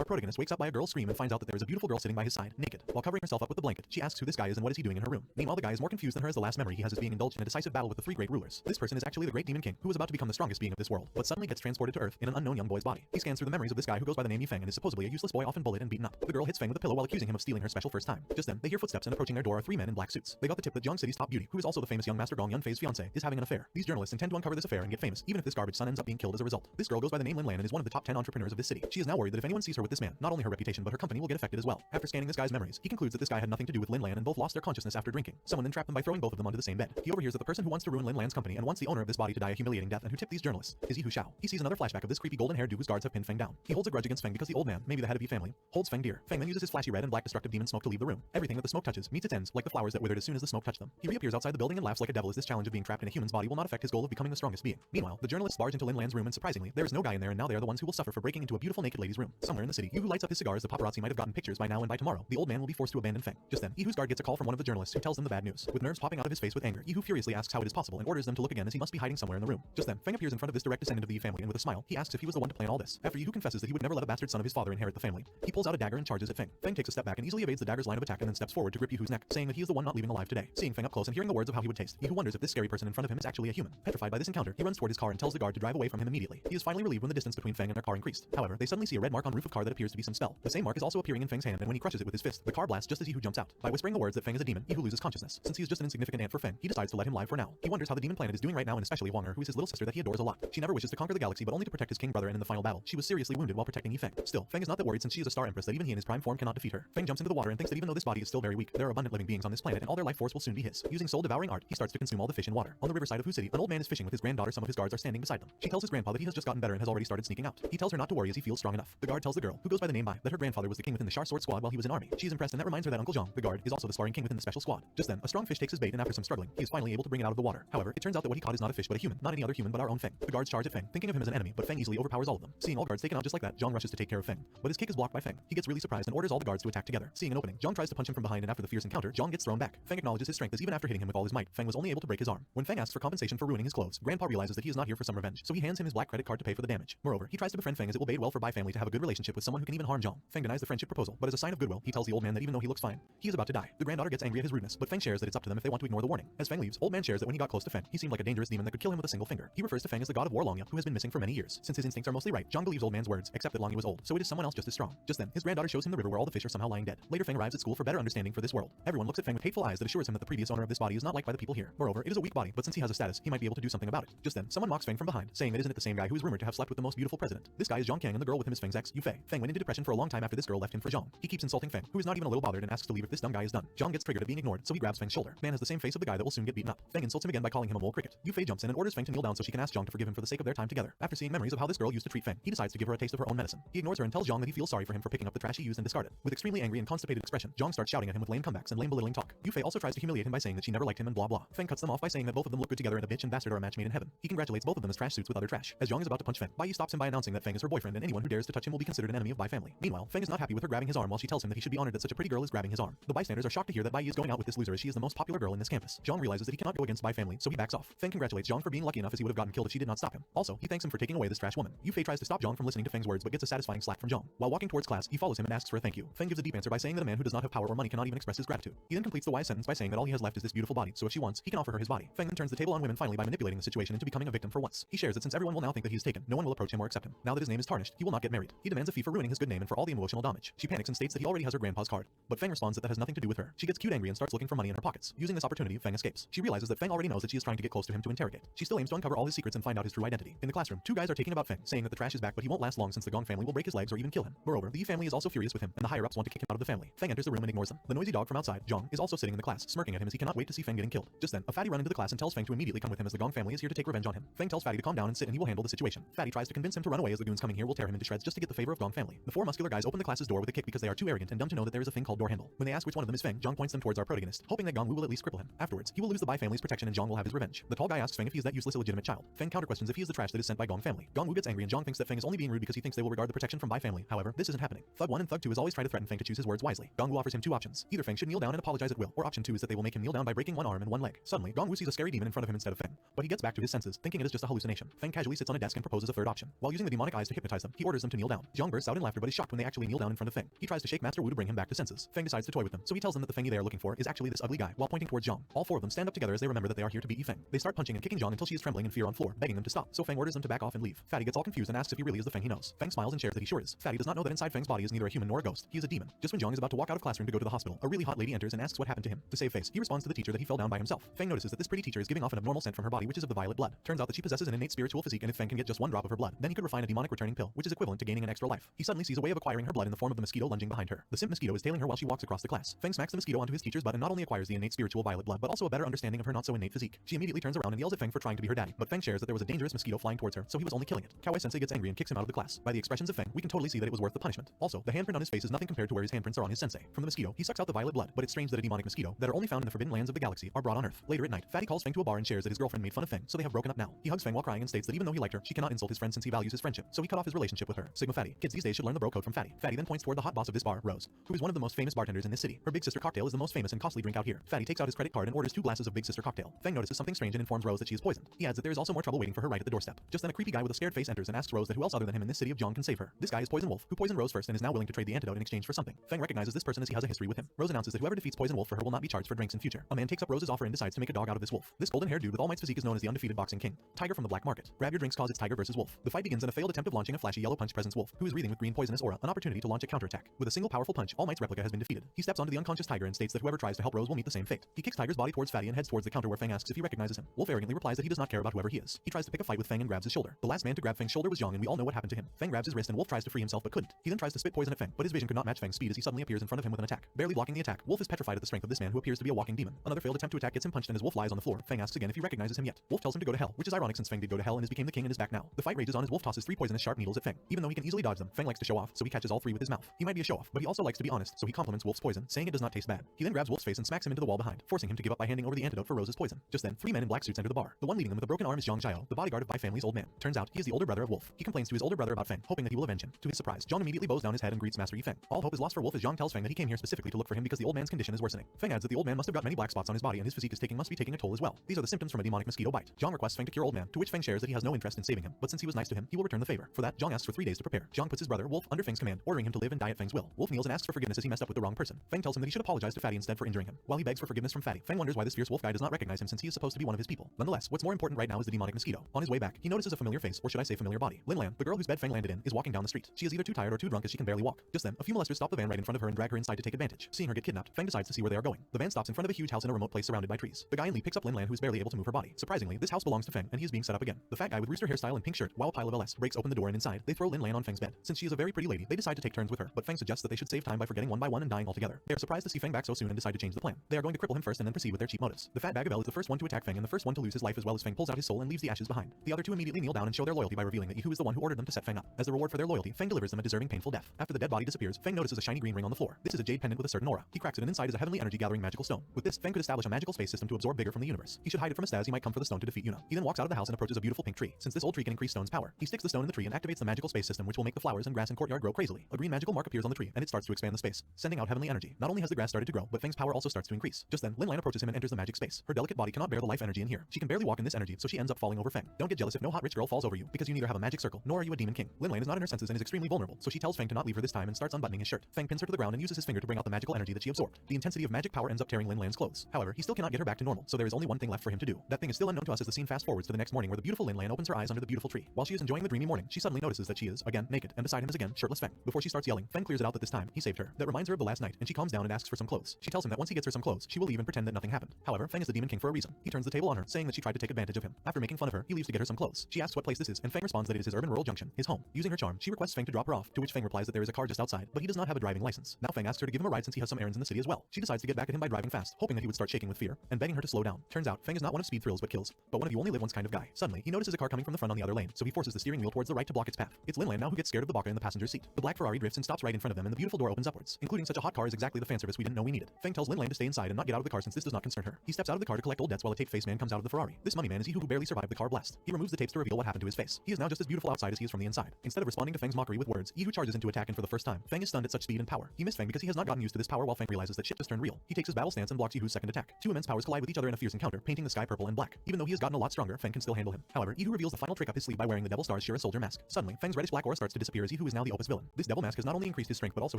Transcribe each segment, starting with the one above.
Our protagonist wakes up by a girl's scream and finds out that there is a beautiful girl sitting by his side, naked. While covering herself up with the blanket, she asks who this guy is and what is he doing in her room. Meanwhile, the guy is more confused than her as the last memory he has is being indulged in a decisive battle with the three great rulers. This person is actually the great demon king, who was about to become the strongest being of this world, but suddenly gets transported to Earth in an unknown young boy's body. He scans through the memories of this guy who goes by the name Feng and is supposedly a useless boy often bullied and beaten up. The girl hits Feng with a pillow while accusing him of stealing her special first time. Just then, they hear footsteps and approaching their door are three men in black suits. They got the tip that Jiang City's top beauty, who is also the famous young Master Gong Yunfei's fiancé, is having an affair. These journalists intend to uncover this affair and get famous, even if this garbage son ends up being killed as a result. This girl goes by the name Lin Lan and is one of the top 10 entrepreneurs of this city. She is now worried that if anyone sees her with this man, not only her reputation but her company will get affected as well. After scanning this guy's memories, he concludes that this guy had nothing to do with Lin Lan and both lost their consciousness after drinking. Someone then trapped them by throwing both of them onto the same bed. He overhears that the person who wants to ruin Lin Lan's company and wants the owner of this body to die a humiliating death and who tipped these journalists is Yi Hu Xiao. He sees another flashback of this creepy golden-haired dude whose guards have pinned Feng down. He holds a grudge against Feng because the old man, maybe the head of Yi family, holds Feng dear. Feng then uses his flashy red and black destructive demon smoke to leave the room. Everything that the smoke touches meets its ends, like the flowers that withered as soon as the smoke touched them. He reappears outside the building and laughs like a devil as this challenge of being trapped in a human's body will not affect his goal of becoming the strongest being. Meanwhile, the journalists barge into Lin Lan's room and surprisingly, there is no guy in there and now they are the ones who will suffer for breaking into a beautiful naked lady's room. Somewhere in the city, Yu Hu lights up his cigar as the paparazzi might have gotten pictures by now and by tomorrow, the old man will be forced to abandon Feng. Just then, Yi Hu's guard gets a call from one of the journalists who tells them the bad news. With nerves popping out of his face with anger, Yi Hu furiously asks how it is possible and orders them to look again as he must be hiding somewhere in the room. Just then, Feng appears in front of this direct descendant of the Yi family and with a smile, he asks if he was the one to plan all this. After Yi Hu confesses that he would never let a bastard son of his father inherit the family, he pulls out a dagger and charges at Feng. Feng takes a step back and easily evades the dagger's line of attack and then steps forward to grip Yi Hu's neck, saying that he is the one not leaving alive today. Seeing Feng up close and hearing the words of how he would taste, Yi Hu wonders if this scary person in front of him is actually a human. Petrified by this encounter, he runs toward his car and tells the guard to drive away from him immediately. He is finally relieved when the distance between Feng and their car increased. However, they suddenly see a red mark on roof of car that appears to be some spell. The same mark is also appearing in Feng's hand and when he crushes it with his fist, the car blasts just as Yi Hu jumps out. By whispering the words that Feng is a demon, Yi Hu loses consciousness. Since he is just an insignificant ant for Feng, he decides to let him live for now. He wonders how the demon planet is doing right now and especially Wang Er, who is his little sister that he adores a lot. She never wishes to conquer the galaxy but only to protect his king brother, and in the final battle, she was seriously wounded while protecting Yi Feng. Still, Feng is not that worried since she is a star empress that even he in his prime form cannot defeat her. Feng jumps into the water and thinks that even though this body is still very weak, there are abundant living beings on this planet and all their life force will soon be his. Using soul-devouring art, he starts to consume all the fish in water. On the riverside of Hu City, an old man is fishing with his granddaughter. Some of his guards are standing beside them. She tells his grandpa that he has just gotten better and has already started sneaking out. He tells her not to worry as he feels strong enough. The guard tells the girl, who goes by the name Bai, that her grandfather was the king within the Shar Sword Squad while he was in army. She is impressed and that reminds her that Uncle Zhang, the guard, is also the sparring king within the special squad. Just then, a strong fish takes his bait and after some struggling, he is finally able to bring it out of the water. However, it turns out that what he caught is not a fish but a human, not any other human but our own Feng. The guards charge at Feng, thinking of him as an enemy, but Feng easily overpowers all of them. Seeing all guards taken out just like that, Zhang rushes to take care of Feng, but his kick is blocked by Feng. He gets really surprised and orders all the guards to attack together. Seeing an opening, Zhang tries to punch him from behind and after the fierce encounter, Zhang gets thrown back. Feng acknowledges his strength as even after hitting him with all his might, Feng was only able to break his arm. When Feng asks for compensation for ruining his clothes, Grandpa realizes that he is not here for some revenge, so he hands him his black credit card to pay for the damage. Moreover, he tries to befriend Feng as it will bode well for Bai family to have a good relationship with someone who can even harm Zhang. Feng denies the friendship proposal, but as a sign of goodwill, he tells the old man that even though he looks fine, he is about to die. The granddaughter gets angry at his rudeness, but Feng shares that it's up to them if they want to ignore the warning. As Feng leaves, old man shares that when he got close to Feng, he seemed like a dangerous demon that could kill him with a single finger. He refers to Feng as the god of war Longya, who has been missing for many years. Since his instincts are mostly right, Zhang believes old man's words, except that Longya was old, so it is someone else just as strong. Just then, his granddaughter shows him the river where all the fish are somehow lying dead. Later, Feng arrives at school for better understanding for this world. Everyone looks at Feng with hateful eyes that assures him that the previous owner of this body is not liked by the people here. Moreover, it is a weak body, but since he has a status, he might be able to do something about it. Just then, someone mocks Feng from behind, saying that isn't it the same guy who is rumored to have slept with the most beautiful president. This guy is Zhang Qiang and the girl with him is Feng's ex, Yu Fei. Feng went into depression for a long time after this girl left him for Zhang. He keeps insulting Feng, who is not even a little bothered and asks to leave if this dumb guy is done. Zhang gets triggered at being ignored, so he grabs Feng's shoulder. Man has the same face of the guy that will soon get beaten up. Feng insults him again by calling him a mole cricket. Yu Fei jumps in and orders Feng to kneel down so she can ask Zhang to forgive him for the sake of their time together. After seeing memories of how this girl used to treat Feng, he decides to give her a taste of her own medicine. He ignores her and tells Zhang that he feels sorry for him for picking up the trash he used and discarded. With extremely angry and constipated expression, Zhang starts shouting at him with lame comebacks and lame belittling talk. Yu Fei also tries to humiliate him by saying that she never liked him and blah blah. Feng cuts them off by saying that both of them look good together and a bitch and bastard are a match made in heaven. He congratulates both of them as trash suits with other trash. As Zhang is about to punch Feng, Bai Yi stops him by announcing that Feng is her boyfriend and anyone who dares to touch him will be considered an enemy of Bai family. Meanwhile, Feng is not happy with her grabbing his arm while she tells him that he should be honored that such a pretty girl is grabbing his arm. The bystanders are shocked to hear that Bai Yi is going out with this loser as she is the most popular girl in this campus. Zhang realizes that he cannot go against Bai family, so he backs off. Feng congratulates Zhang for being lucky enough as he would have gotten killed if she did not stop him. Also, he thanks him for taking away this trash woman. Yu Fei tries to stop Zhang from listening to Feng's words but gets a satisfying slap from Zhang. While walking towards class, he follows him and asks for a thank you. Feng gives a deep answer by saying that a man who does not have power or money cannot even express his gratitude. He then completes the wise sentence by saying that all he has left is this beautiful body, so if she wants, he can offer her his body. Feng then turns the table on women finally by manipulating the situation into becoming a victim for once. He shares that since everyone will now think that he is taken, no one will approach him or accept him. Now that his name is tarnished, he will not get married. He demands a fee for ruining his good name and for all the emotional damage. She panics and states that he already has her grandpa's card. But Feng responds that has nothing to do with her. She gets cute angry and starts looking for money in her pockets. Using this opportunity, Feng escapes. She realizes that Feng already knows that she is trying to get close to him to interrogate. She still aims to uncover all his secrets and find out his true identity. In the classroom, two guys are taking about Feng, saying that the trash is back but he won't last long since the Gong family will break his legs or even kill him. Moreover, the Yi family is also furious with him, and the higher-ups want to kick him out of the family. Feng enters the room and ignores them. The noisy dog from outside, Zhang, is also sitting in the class, smirking at him as he cannot wait to see Feng getting killed. Just then, a fatty runs into the class and tells Feng to immediately come with him as the Gong family is here to take revenge on him. Feng tells Fatty to calm down and sit and he will handle the situation. Fatty tries to convince him to run away as the goons coming here will tear him into shreds just to get the favor of Gong family. The four muscular guys open the class's door with a kick because they are too arrogant and dumb to know that there is a thing called door handle. When they ask which one of them is Feng, Zhang points them towards our protagonist, hoping that Gong Wu will at least cripple him. Afterwards, he will lose the Bai family's protection and Zhang will have his revenge. The tall guy asks Feng if he is that useless illegitimate child. Feng counter-questions if he is the trash that is sent by Gong family. Gong Wu gets angry and Zhang thinks that Feng is only being rude because he thinks they will regard the protection from Bai family. However, this isn't happening. Thug 1 and Thug 2 is always try to threaten Feng to choose his words wisely. Gong Wu offers him two options. Either Feng should kneel down and apologize at will, or option 2 is that they will make him kneel down by breaking one arm and one leg. Suddenly, Gong Wu sees a scary demon in front of him instead of Feng, but he gets back to his senses, thinking it is just a hallucination. Feng casually sits on a desk and proposes a third option. While using the demonic eyes to hypnotize them, he orders them to kneel down. Zhang bursts out in laughter but is shocked when they actually kneel down in front of Feng. He tries to shake Master Wu to bring him back to senses. Feng decides to toy with them, so he tells them that the Feng they are looking for is actually this ugly guy, while pointing towards Zhang. All four of them stand up together as they remember that they are here to beat Yi Feng. They start punching and kicking Zhang until she is trembling in fear on floor, begging them to stop, so Feng orders them to back off and leave. Fatty gets all confused and asks if he really is the Feng he knows. Feng smiles and shares that he sure is. Fatty does not know that inside Feng's body is neither a human nor a ghost. He is a demon. Just when Zhang is about to walk out of classroom to go to the hospital, a really hot lady enters and asks what happened to him. To save face, he responds to the teacher that he fell down by himself. Feng notices that this pretty teacher is giving off an abnormal scent from her body, which is of the violet blood. Turns out that she possesses an innate spiritual physique, and if Feng can get just one drop of her blood, then he could refine a demonic returning pill, which is equivalent to gaining an extra life. He suddenly sees a way of acquiring her blood in the form of the mosquito lunging behind her. The simp mosquito is tailing her while she walks across the class. Feng smacks the mosquito onto his teacher's butt and not only acquires the innate spiritual violet blood, but also a better understanding of her not so innate physique. She immediately turns around and yells at Feng for trying to be her daddy, but Feng shares that there was a dangerous mosquito flying towards her, so he was only killing it. Kawaii Sensei gets angry and kicks him out of the class. By the expressions of Feng, we can totally see that it was worth the punishment. Also, the handprint on his face is nothing compared to where his handprints are on his sensei. From the mosquito, he sucks out the violet blood, but it's strange that a demonic mosquito that are only found in the forbidden lands of the galaxy are brought on Earth. Later at night, Fatty calls Feng to a bar and shares that his girlfriend made fun of Feng, so they have broken up now. He hugs Feng while crying and states that even though he liked her, she cannot insult his friend since he values his friendship, so he cut off his relationship with her. Sigma Fatty. Kids these days should learn the bro code from Fatty. Fatty then points toward the hot boss of this bar, Rose, who is one of the most famous bartenders in this city. Her Big Sister cocktail is the most famous and costly drink out here. Fatty takes out his credit card and orders 2 glasses of Big Sister cocktail. Feng notices something strange and informs Rose that she is poisoned. He adds that there is also more trouble waiting for her right at the doorstep. Just then a creepy guy with a scared face enters and asks Rose that who else other than him in this city of Zhong can save her. This guy is Poison Wolf, who poisoned Rose first and is now willing to trade the antidote in exchange for something. Feng recognizes this person as he has a history with him. Rose announces that whoever defeats Poison Wolf for her will not be charged for drinks in future. A man takes up Rose's offer and decides to make a dog out of this wolf. This golden-haired dude with All Might's physique is known as the undefeated boxing king, Tiger from the black market. Grab your drinks cause it's Tiger versus Wolf. The fight begins in a failed attempt of launching a flashy yellow punch presents Wolf, who is breathing with green poisonous aura, an opportunity to launch a counterattack. With a single powerful punch, All Might's replica has been defeated. He steps onto the unconscious Tiger and states that whoever tries to help Rose will meet the same fate. He kicks Tiger's body towards Fatty and heads towards the counter where Feng asks if he recognizes him. Wolf arrogantly replies that he does not care about whoever he is. He tries to pick a fight with Feng and grabs his shoulder. The last man to grab Feng's shoulder was Zhang, and we all know what happened to him. Feng grabs his wrist and Wolf tries to free himself but couldn't. He then tries to spit poison at Feng, but his vision could not match Feng's speed as he suddenly appears in front of him with an attack. Barely blocking the attack, Wolf is petrified at the strength of this man who appears to be a walking demon. Another failed attempt to attack gets him punched, and as Wolf lies on the floor, Feng asks again if he recognizes him yet. Wolf tells him to go to hell, which is ironic since Feng did go to hell and has become the king and is back now. The fight rages on as Wolf tosses 3 poisonous sharp needles at Feng. Even though he can easily dodge them, Feng likes to show off, so he catches all 3 with his mouth. He might be a show off, but he also likes to be honest, so he compliments Wolf's poison, saying it does not taste bad. He then grabs Wolf's face and smacks him into the wall behind, forcing him to give up by handing over the antidote for Rose's poison. Just then, 3 men in black suits enter the bar. The one leading them with a broken arm is Zhang Jiao, the bodyguard of Bai family's old man. Turns out, he is the older brother of Wolf. He complains to his older brother about Feng, hoping that he will avenge him. To his surprise, Zhang immediately bows down his head and greets Master Yi Feng. All hope is lost for Wolf as Zhang tells Feng that he came here specifically to look for him because the old man's condition is worsening. Feng adds that the old man must have got many black spots on his body and his physique must be taking a toll as well. These are the symptoms from a demonic mosquito bite. Zhang requests Feng to cure old man, to which Feng shares that he has no interest in saving him, but since he was nice to him, he will return the favor. For that, Zhang asks for 3 days to prepare. Zhang puts his brother, Wolf, under Feng's command, ordering him to live and die at Feng's will. Wolf kneels and asks for forgiveness as he messed up with the wrong person. Feng tells him that he should apologize to Fatty instead for injuring him. While he begs for forgiveness from Fatty, Feng wonders why this fierce wolf guy does not recognize him since he is supposed to be one of his people. Nonetheless, what's more important right now is the demonic mosquito. On his way back, he notices a familiar face, or should I say familiar body. Lin Lan, the girl whose bed Feng landed in, is walking down the street. She is either too tired or too drunk as she can barely walk. Just then, a few molesters stop the van right in front of her and drag her inside to take advantage. Seeing her get kidnapped, Feng decides to see where they are going. The van stops in front of a huge house in a remote place surrounded by trees. The guy in Lee picks up Lin Lan, who is barely able to move her body. Surprisingly, this house belongs to Feng, and he is being set up again. The fat guy with rooster hairstyle and pink shirt, while a pile of LS, breaks open the door and inside, they throw Lin Lan on Feng's bed. Since she is a very pretty lady, they decide to take turns with her, but Feng suggests that they should save time by forgetting one by one and dying altogether. They are surprised to see Feng back so soon and decide to change the plan. They are going to cripple him first and then proceed with their cheap motives. The fat bag of L is the first one to attack Feng and the first one to lose his life as well as Feng pulls out his soul and leaves the ashes behind. The other 2 immediately kneel down and show their loyalty by revealing that Yehu is the one who ordered them to set Feng up. As the reward for their loyalty, Feng delivers them a deserving painful death. After the dead body disappears, Feng notices a shiny green ring on the floor. This is a jade pendant with a certain aura. He cracks it and inside is a heavenly energy gathering magical stone. With this, Feng could establish a magical space system to absorb vigor from the universe. He should hide it from Astaz, he might come for the stone to defeat Yuna. He then walks out of the house and approaches a beautiful pink tree. Since this old tree can increase stone's power, he sticks the stone in the tree and activates the magical space system which will make the flowers and grass and courtyard grow crazily. A green magical mark appears on the tree and it starts to expand the space, sending out heavenly energy. Not only has the grass started to grow, but Feng's power also starts to increase. Just then, Lin Lan approaches him and enters the magic space. Her delicate body cannot bear the life energy in here. She can barely walk in this energy, so she ends up falling over Feng. Don't get jealous if no hot rich girl falls over you, because you neither have a magic circle, nor are you a demon king. Lin Lan is not in her senses and is extremely vulnerable, so she tells Feng to not leave her this time and starts unbuttoning his shirt. Feng pins her to the ground and uses his finger to bring out the magical energy that she absorbed. The intensity of magic power ends up tearing Lin Lan's clothes. However, he still cannot get her back to normal, so there is only one thing left for him to do. That thing is still unknown to us as the scene fast forwards to the next morning where the beautiful Lin Lan opens her eyes under the beautiful tree. While she is enjoying the dreamy morning, she suddenly notices that she is, again, naked, and beside him is again, shirtless Feng. Before she starts yelling, Feng clears it out that this time, he saved her. That reminds her of the last night, and she calms down and asks for some clothes. She tells him that once he gets her some clothes, she will leave and pretend that nothing happened. However, Feng is the demon king for a reason. He turns the table on her, saying that she tried to take advantage of him. After making fun of her, he leaves to get her some clothes. She asks what place this is, and Feng responds that it is his urban rural junction, his home. Using her charm, she requests Feng to drop her off, to which Feng replies that there is a car just outside, but he does not have a driving license. Now Feng asks her to give him a ride since he has some errands in the city as well. She decides to get back at him by driving fast, hoping that he would start shaking with fear, and begging her to slow down. Turns out, Feng is not one of speed thrills but kills, but one of you only live once kind of guy. Suddenly, he notices a car coming from the front on the other lane, so he forces the steering wheel towards the right to block its path. It's Lin Lan now who gets scared of the baka in the passenger's seat. The black Ferrari drifts and stops right in front of them and the beautiful door opens upwards. Including such a hot car is exactly the fan service we didn't know we needed. Feng tells Lin Lan to stay inside and not get out of the car since this does not concern her. He steps out of the car to collect old debts while a tape-faced man comes out of the Ferrari. This money man is Yehu who barely survived the car blast. He removes the tapes to reveal what happened to his face. He is now just as beautiful outside as he is from the inside. Instead of responding to Feng's mockery with words, Yehu charges into attack and for the first time, Feng is stunned at such speed and power. He missed Feng because he has not gotten used to this power while Feng realizes that shit just turned real. He takes his battle stance and blocks Yehu's second attack. 2 immense powers collide with each other in a fierce encounter, painting the sky purple and black. Even though he has gotten a lot stronger, Feng can still handle him. However, Yehu reveals the final trick up his sleeve by wearing the Devil Star's Shira soldier mask. Suddenly, Feng's reddish black aura starts to disappear as as Yi, who is now the Opus villain. This devil mask has not only increased his strength but also